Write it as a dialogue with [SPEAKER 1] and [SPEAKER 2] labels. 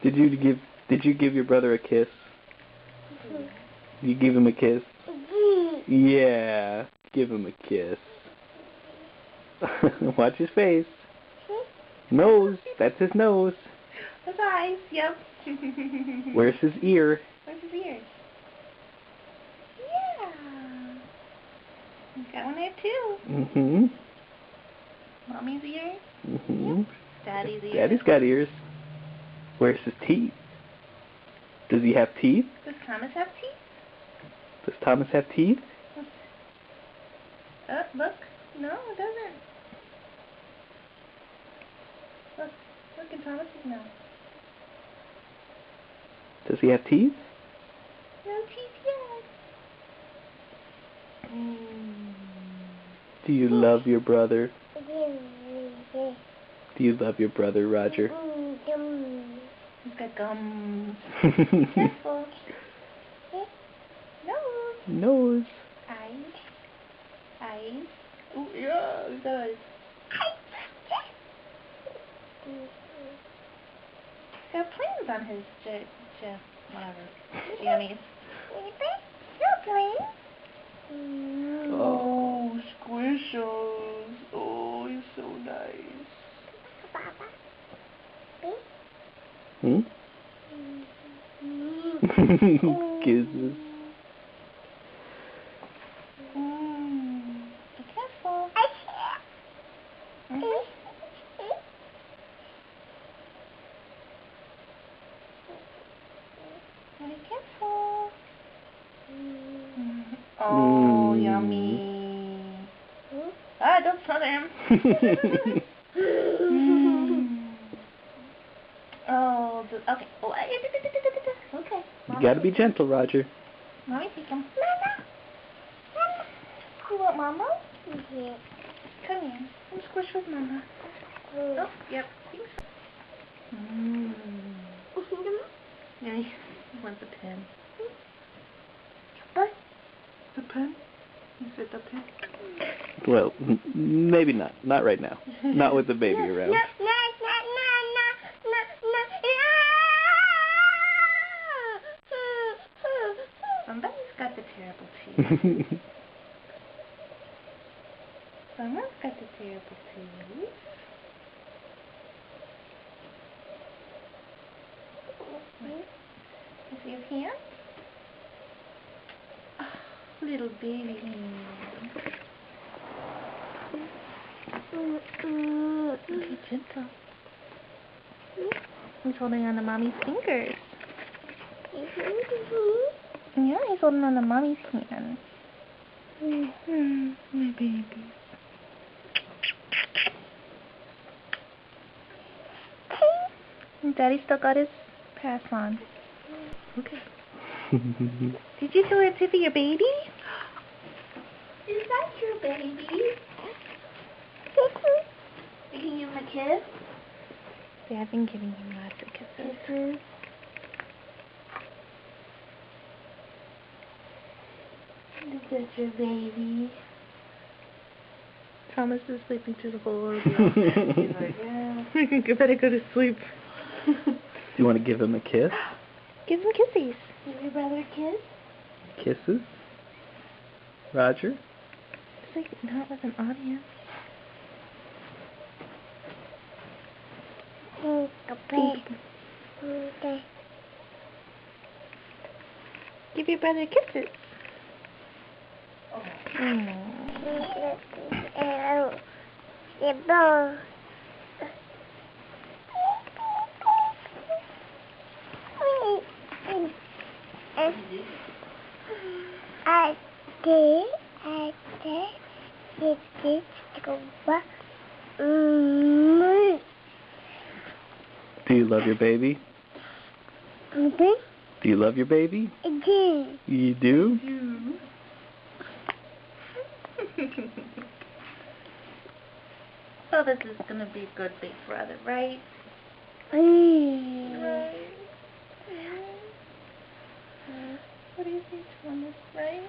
[SPEAKER 1] Did you give your brother a kiss? You give him a kiss? Yeah, give him a kiss. Watch his face. Nose, that's his nose.
[SPEAKER 2] His eyes, yep.
[SPEAKER 1] Where's his ear?
[SPEAKER 2] Where's his ears? Yeah. He's got one there too.
[SPEAKER 1] Mm-hmm.
[SPEAKER 2] Mommy's ears?
[SPEAKER 1] Mm-hmm.
[SPEAKER 2] Yep. Daddy's ears.
[SPEAKER 1] Daddy's got ears. Where's his teeth? Does he have teeth?
[SPEAKER 2] Does Thomas have teeth?
[SPEAKER 1] Does Thomas have teeth?
[SPEAKER 2] Look. No, it doesn't. Look in Thomas's mouth.
[SPEAKER 1] Does he have teeth?
[SPEAKER 2] No teeth yet.
[SPEAKER 1] Do you love your brother? Do you love your brother, Roger?
[SPEAKER 2] He's got gums. Careful. Nose.
[SPEAKER 1] Nose.
[SPEAKER 2] Eyes. Oh, yeah, he's got eyes. He's got planes on his whatever. Jammies. Airplane. Oh, squishers. Oh, he's so nice.
[SPEAKER 1] Hmm? Kisses.
[SPEAKER 2] Be careful. Be careful. Oh, yummy. Ah, don't smother him. Oh, okay. Oh, okay.
[SPEAKER 1] You gotta be gentle, Roger.
[SPEAKER 2] Mommy, take him. Mama. You want Mama? Yeah. Come here. Come squish with Mama. Oh, yep. Yeah, he wants a pen. What? The pen? You said the pen?
[SPEAKER 1] Well, maybe not. Not right now. Not with the baby around.
[SPEAKER 2] Somebody's got the terrible teeth. Someone's got the terrible teeth. You see his hand? Oh, little baby hand. Be gentle. He's holding on to Mommy's fingers. Yeah, he's holding on to Mommy's hand. My baby. Daddy still got his pass on. Okay. Did you show it to your baby? Is that your baby? You can give him a kiss? Yeah, I've been giving him lots of kisses. Is that your baby? Thomas is sleeping through the whole ordeal. He's like, yeah. You better go to sleep.
[SPEAKER 1] Do you want to give him a kiss?
[SPEAKER 2] Give him kissies. Give your brother a kiss?
[SPEAKER 1] Kisses? Roger?
[SPEAKER 2] It's like not with an audience. Give your brother kisses.
[SPEAKER 1] Do you love your baby? Do you love your baby?
[SPEAKER 3] I do.
[SPEAKER 1] You do?
[SPEAKER 2] Oh, this is gonna be a good big brother, right?
[SPEAKER 3] Right.
[SPEAKER 2] What do you think, Thomas, right?